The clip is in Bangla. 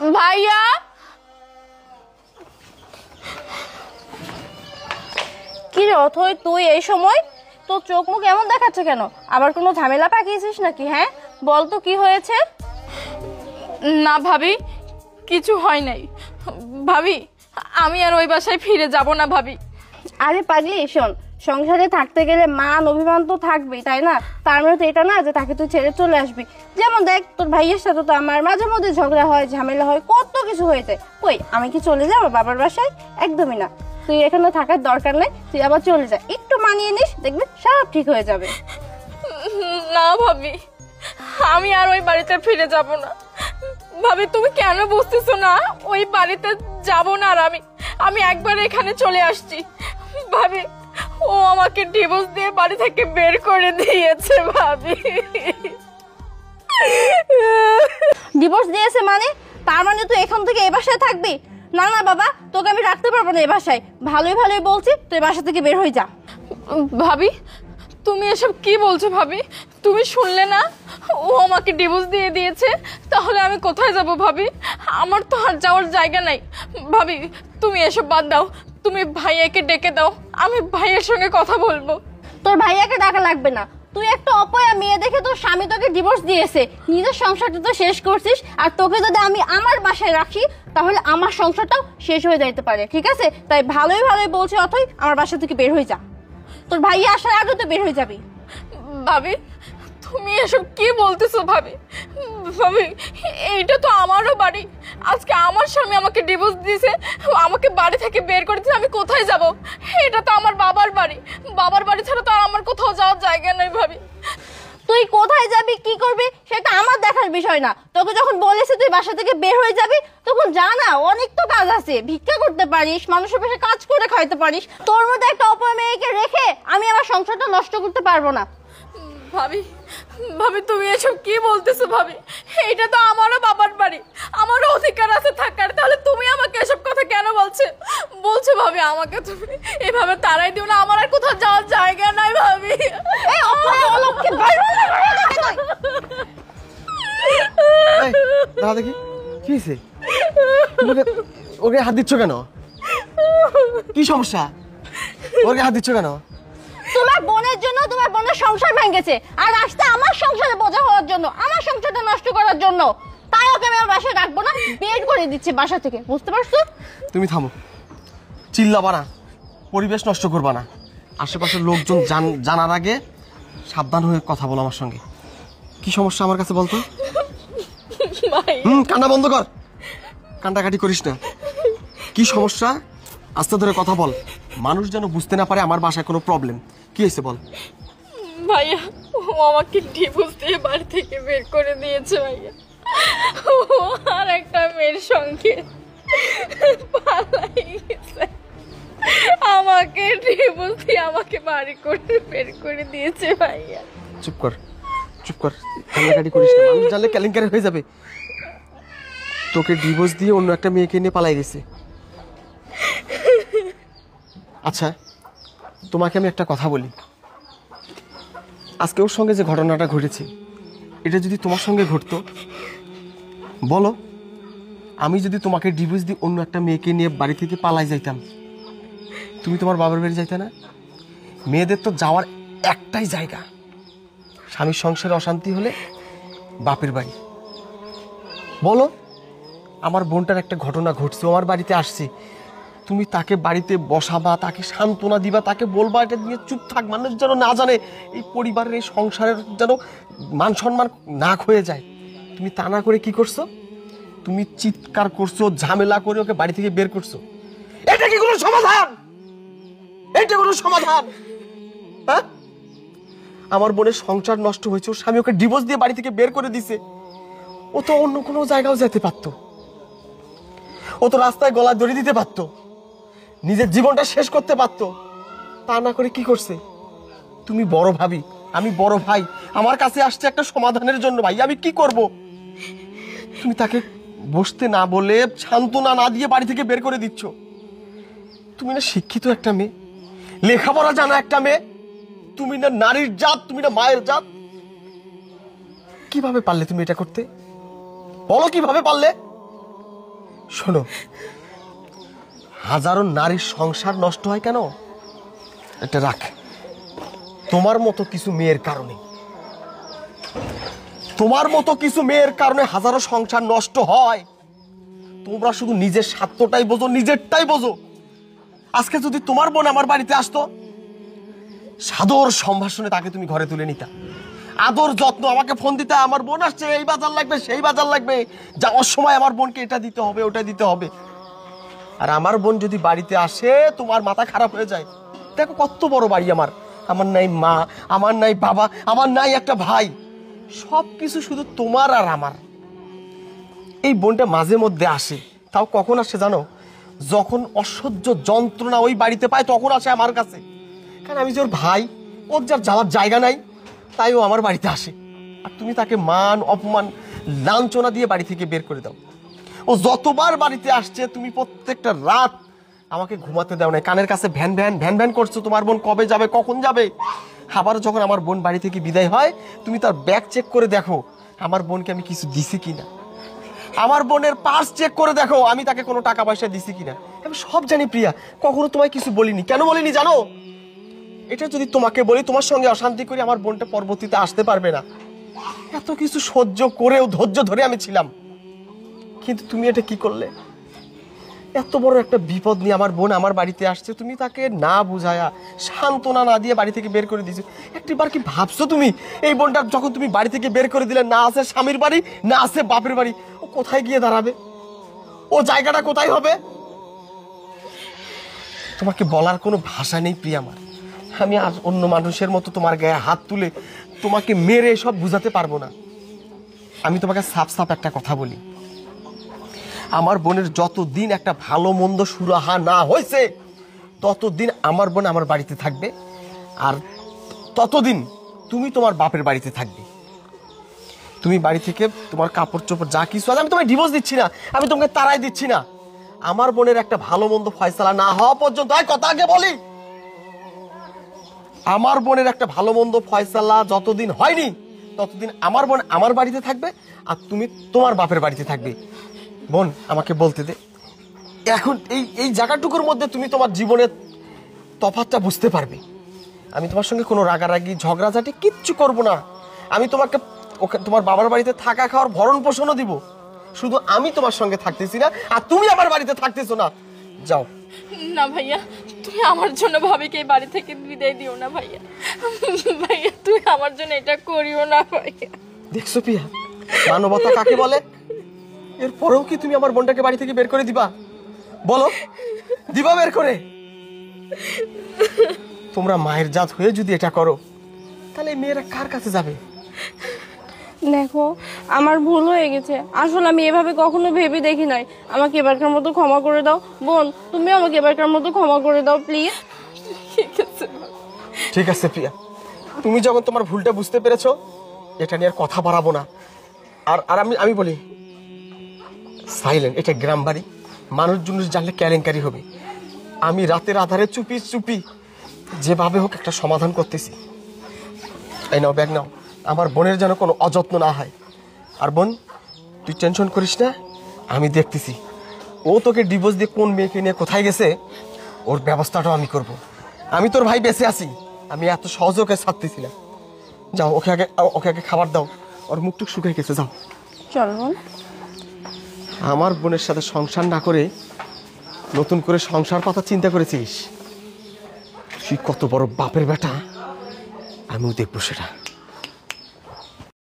ভাইয়া, কি রে অথই, তুই এই সময়? তোর চোখ মুখ এমন দেখাচ্ছে কেন? আবার কোনো ঝামেলা পাকিয়েছিস নাকি? হ্যাঁ বল তো কি হয়েছে? না ভাবি, কিছু হয় নাই ভাবি। আমি আর ওই বাসায় ফিরে যাব না ভাবি। আরে পাগলি শোন, সংসারে থাকতে গেলে মান অভিমান তো থাকবেই, তাই না? তার মানে তো এটা না যে তাকে তুই ছেড়ে চলে আসবি। যেমন দেখ, তোর ভাইয়ের সাথে তো আমার মাঝে মধ্যে ঝগড়া হয়, ঝামেলা হয়, কত কিছু হয়েছে। কই আমি কি চলে যাবো বাবার বাসায়? একদমই না। তুই এখানে থাকার দরকার নেই, তুই আবার চলে যা, একটু মানিয়ে নিস, দেখবি সব ঠিক হয়ে যাবে। না ভাবি, আমি আর ওই বাড়িতে ফিরে যাব না ভাবি। তুমি কেন বুঝতেছো না? ওই বাড়িতে যাব না। আর আমি একবার এখানে চলে আসছি ভাবি। ও আমাকে ডিভোর্স দিয়ে বাড়ি থেকে বের করে দিয়েছে ভাবি। ডিভোর্স দিয়েছে মানে? তার মানে তুই এখান থেকে এই বাসায় থাকবি? না না বাবা, তোকে আমি রাখতে পারবো না এই বাসায়। ভালোই ভালোই বলছি, তুই বাসা থেকে বের হয়ে যা। ভাবি, তুমি এসব কি বলছো ভাবি? তুমি শুনলে না? ও আমাকে ডিভোর্স দিয়ে দিয়েছে। তাহলে আমি কোথায় যাব ভাবি? আমার তো আর যাওয়ার জায়গা নাই ভাবি। তুমি এসব বাদ দাও, তুমি ভাইয়াকে ডেকে দাও, আমি ভাইয়ের সঙ্গে কথা বলবো। তোর ভাইয়াকে ডাকা লাগবে না। তুই একটা অপয়া মেয়ে দেখে তোর স্বামী তোকে ডিভোর্স দিয়েছে, নিজের সংসারটা তো শেষ করছিস, আর তোকে যদি আমি আমার বাসায় রাখি তাহলে আমার সংসারটাও শেষ হয়ে যাইতে পারে, ঠিক আছে? তাই ভালোই ভালোই বলছি অথই, আমার বাসা থেকে বের হয়ে যা। তোর ভাইয়া আসার আগে তো বের হয়ে যাবি। ভাবি, তুমি এসব কি বলতেছো ভাবি? ভাবি, এইটা তো আমারও বাড়ি। আজকে আমার স্বামী আমাকে ডিভোর্স দিয়েছে, আমাকে বাড়ি থেকে বের করে দিয়েছে। আমি কোথায় যাব? এটা তো আমার বাবার বাড়ি। বাবার বাড়ি ছাড়া তো আর আমার কোথাও যাওয়ার জায়গা নেই ভাবি। তুই কোথায় যাবি, কি করবি, সেটা আমার দেখার বিষয় না। তোকে যখন বলেছে তুই বাসা থেকে বের হয়ে যাবি, তখন জানা অনেক তো কাজ আছে। ভিক্ষা করতে পারিস, মানুষের পাশে কাজ করে খাইতে পারিস। তোর মধ্যে একটা অপয়া মেয়েকে রেখে আমি আমার সংসারটা নষ্ট করতে পারবো না। ভাবি, ভাবি তুমি এসব কি বলতেছো ভাবি? এটা তো আমারও বাবার বাড়ি, আমারও অধিকার আছে থাকার। তাহলে তুমি আমাকে এসব কথা কেন বলছো ভাবি? আমাকে তুমি এভাবে তাড়াই দিও না, আমার আর কোথাও যাওয়ার জায়গা নাই ভাবি। এই অপয়া অলক্ষে বাইরে দাদা দেখি কি হয়েছে? ওকে হাত দিচ্ছ কেন? কি সমস্যা? ওকে হাত দিচ্ছ কেন? তোমার বোনের জন্য তোমার বোনের সংসার ভেঙেছে, আর আসতে আমার সংসারে বোঝা হওয়ার জন্য, আমার সংসারটা নষ্ট করার জন্য। তাই ওকে আমি আমার বাসায় রাখবো না, বের করে দিচ্ছে বাসা থেকে, বুঝতে পারছো? তুমি থামো, চিল্লাবা না, পরিবেশ নষ্ট করবা না। আশেপাশের লোকজন জানার আগে সাবধান হয়ে কথা বলো আমার সঙ্গে। কি সমস্যা আমার কাছে বলতো? কান্না বন্ধ কর, কান্নাকাটি করিস না। কি সমস্যা আস্তে ধরে কথা বল, মানুষ যেন বুঝতে না পারে আমার বাসায় কোনো প্রবলেম। কি হয়েছে বল? ভাইয়া, ও আমাকে ডিভোর্স দিয়ে বাড়ি থেকে বের করে দিয়েছে ভাইয়া। ও আর একটা মেয়ের সঙ্গে পালাই গেছে। আমাকে ডিভোর্স দিয়ে আমাকে বাড়ি করে বের করে দিয়েছে ভাইয়া। চুপ কর, চুপ কর, কান্নাকাটি করিস না, মানুষ জানলে কেলেঙ্কারি হয়ে যাবে। তোকে ডিভোর্স দিয়ে অন্য একটা মেয়েকে নিয়ে পালাই গেছে। আচ্ছা, তোমাকে আমি একটা কথা বলি। আজকে ওর সঙ্গে যে ঘটনাটা ঘটেছে, এটা যদি তোমার সঙ্গে ঘটতো, বলো, আমি যদি তোমাকে ডিভোর্স দিয়ে অন্য একটা মেয়েকে নিয়ে বাড়ি থেকে পালাই যাইতাম, তুমি তোমার বাবার বাড়ি যাইতে না? মেয়েদের তো যাওয়ার একটাই জায়গা, স্বামীর সংসারে অশান্তি হলে বাপের বাড়ি। বলো, আমার বোনটার একটা ঘটনা ঘটছে, আমার বাড়িতে আসছে, তুমি তাকে বাড়িতে বসাবা, তাকে সান্ত্বনা দিবা, তাকে বলবা এটা নিয়ে চুপ থাক, মানুষ যেন না জানে, এই পরিবারের এই সংসারের যেন মান সম্মান না হয়ে যায়। তুমি তা না করে কি করছো? তুমি চিৎকার করছো, ঝামেলা করে ওকে বাড়ি থেকে বের করছো। এটা কি কোনো সমাধান? এটা কোনো সমাধান? হ্যাঁ, আমার বোনের সংসার নষ্ট হয়েছে, ওর স্বামী ওকে ডিভোর্স দিয়ে বাড়ি থেকে বের করে দিছে। ও তো অন্য কোনো জায়গাও যেতে পারতো, ও তো রাস্তায় গলা দড়ি দিতে পারতো, নিজের জীবনটা শেষ করতে পারতো। তা না করে কি করছে? তুমি বড় ভাবি, আমি বড় ভাই, আমার কাছে আসছে একটা সমাধানের জন্য। ভাই, আমি কি করব? তুমি তাকে বসতে না বলে, সান্ত্বনা না দিয়ে বাড়ি থেকে বের করে দিচ্ছ। তুমি না শিক্ষিত একটা মেয়ে, লেখাপড়া জানা একটা মেয়ে, তুমি না নারীর জাত, তুমি না মায়ের জাত। কিভাবে পারলে তুমি এটা করতে? বলো, কিভাবে পারলে? শোনো, হাজারো নারীর সংসার নষ্ট হয় কেন? এটা রাখ, তোমার মতো কিছু মেয়ের কারণে, তোমার মতো কিছু মেয়ের কারণে হাজারো সংসার নষ্ট হয়। তোমরা শুধু নিজের স্বার্থটাই বোঝো, নিজেরটাই বোঝো। আজকে যদি তোমার বোন আমার বাড়িতে আসতো, সাদর সম্ভাষণে তাকে তুমি ঘরে তুলে নিতা, আদর যত্ন আমাকে ফোন দিতে, আমার বোন আসছে, এই বাজার লাগবে সেই বাজার লাগবে, যাওয়ার সময় আমার বোনকে এটা দিতে হবে ওটা দিতে হবে। আর আমার বোন যদি বাড়িতে আসে তোমার মাথা খারাপ হয়ে যায়। দেখো কত বড় বাড়ি আমার, আমার নাই মা, আমার নাই বাবা, আমার নাই একটা ভাই, সব কিছু শুধু তোমার আর আমার। এই বোনটা মাঝে মধ্যে আসে, তাও কখন আসে জানো? যখন অসহ্য যন্ত্রণা ওই বাড়িতে পায় তখন আসে আমার কাছে। কারণ আমি যে ওর ভাই, ওর যার যাওয়ার জায়গা নাই, তাই ও আমার বাড়িতে আসে। আর তুমি তাকে মান অপমান লাঞ্ছনা দিয়ে বাড়ি থেকে বের করে দাও। ও যতবার বাড়িতে আসছে তুমি প্রত্যেকটা রাত আমাকে ঘুমাতে দাও না, কানের কাছে ভ্যান ভ্যান ভ্যান ভ্যান করছো, তোমার বোন কবে যাবে কখন যাবে। আবার যখন আমার বোন বাড়ি থেকে বিদায় হয় তুমি তার ব্যাগ চেক করে দেখো আমার বোনকে আমি কিছু দিছি কিনা, আমার বোনের পার্স চেক করে দেখো আমি তাকে কোনো টাকা পয়সা দিছি কিনা। আমি সব জানি প্রিয়া, কখনো তোমায় কিছু বলিনি। কেন বলিনি জানো? এটা যদি তোমাকে বলি তোমার সঙ্গে অশান্তি করি, আমার বোনটা পরবর্তীতে আসতে পারবে না। এত কিছু সহ্য করেও ধৈর্য ধরে আমি ছিলাম, কিন্তু তুমি এটা কি করলে? এত বড় একটা বিপদ নিয়ে আমার বোন আমার বাড়িতে আসছে, তুমি তাকে না বুঝায়া সান্ত্বনা না দিয়ে বাড়ি থেকে বের করে দিয়েছো। একটিবার কি ভাবছো তুমি এই বোনটা যখন তুমি বাড়ি থেকে বের করে দিলে, না আছে স্বামীর বাড়ি না আছে বাপের বাড়ি, ও কোথায় গিয়ে দাঁড়াবে? ও জায়গাটা কোথায় হবে? তোমাকে বলার কোনো ভাষা নেই প্রিয়া আমার। আমি আর অন্য মানুষের মতো তোমার গায়ে হাত তুলে তোমাকে মেরে সব বুঝাতে পারবো না। আমি তোমাকে সাফ সাফ একটা কথা বলি, আমার বোনের যতদিন একটা ভালো মন্দ সুরাহা না হয়েছে ততদিন আমার বোন আমার বাড়িতে থাকবে, আর ততদিন তুমি তোমার বাপের বাড়িতে থাকবে। তুমি বাড়ি থেকে তোমার কাপড় চোপড় যা কিছু আছে, আমি তোমায় ডিভোর্স দিচ্ছি না, আমি তোমাকে তাড়াই দিচ্ছি না। আমার বোনের একটা ভালো মন্দ ফয়সালা না হওয়া পর্যন্ত, কথা আগে বলি, আমার বোনের একটা ভালো মন্দ ফয়সালা যতদিন হয়নি ততদিন আমার বোন আমার বাড়িতে থাকবে আর তুমি তোমার বাপের বাড়িতে থাকবে। বোন আমাকে বলতে দে, এখন এই জায়গাটুকুর মধ্যে তুমি তোমার জীবনের তফাৎটা বুঝতে পারবে। আমি তোমার সঙ্গে কোনো রাগারাগি ঝগড়াঝাটি কিচ্ছু করব না। আমি তোমাকে তোমার বাবার বাড়িতে থাকা খাওয়ার ভরণ পোষণও দিব, শুধু আমি তোমার সঙ্গে থাকতেছি না আর তুমি আমার বাড়িতে থাকতেছো না। যাও। না ভাইয়া, তুমি আমার জন্য ভাবিকে এই বাড়ি থেকে বিদায় দিও না ভাইয়া। ভাইয়া তুমি আমার জন্য এটা করিও না ভাইয়া। দেখছো প্রিয়া, মানবতা কাকে বলে? এরপরেও কি তুমি আমার বোনটাকে বাড়ি থেকে বের করে দিবা? বলো, দিবা বের করে? তোমরা মায়ের জাত হয়ে যদি এটা করো তাহলে মেয়েরা কার কাছে যাবে? দেখো আমার ভুল হয়ে গেছে, আসলে আমি এভাবে কখনো ভেবে দেখি নাই। আমাকে এবারকার মতো ক্ষমা করে দাও বোন, তুমি আমাকে এবারকার মতো ক্ষমা করে দাও প্লিজ। ঠিক আছে ঠিক আছে প্রিয়া, তুমি যখন তোমার ভুলটা বুঝতে পেরেছো এটা নিয়ে আর কথা বাড়াবো না। আর আমি বলি সাইলেন্ট, এটা গ্রাম বাড়ি, মানুষজন জানলে কেলেঙ্কারি হবে। আমি রাতের আধারে চুপি চুপি যেভাবে হোক একটা সমাধান করতেছি। এই নাও ব্যাগ নাও, আমার বোনের যেন কোনো অযত্ন না হয়। আর বোন তুই টেনশন করিস না, আমি দেখতেছি ও তোকে ডিভোর্স দিয়ে কোন মেয়েকে নিয়ে কোথায় গেছে, ওর ব্যবস্থাটাও আমি করব। আমি তোর ভাই বেঁচে আছি, আমি এত সহজে ওকে ছাড়তেছি না। যাও, ওকে আগে খাবার দাও, ওর মুখটুক শুকিয়ে গেছে, যাও। চল বোন। আমার বোনের সাথে সংসার না করে নতুন করে সংসার পাতা চিন্তা করেছিস? তুই কত বড় বাপের বেটা, আমিও দেখবো সেটা।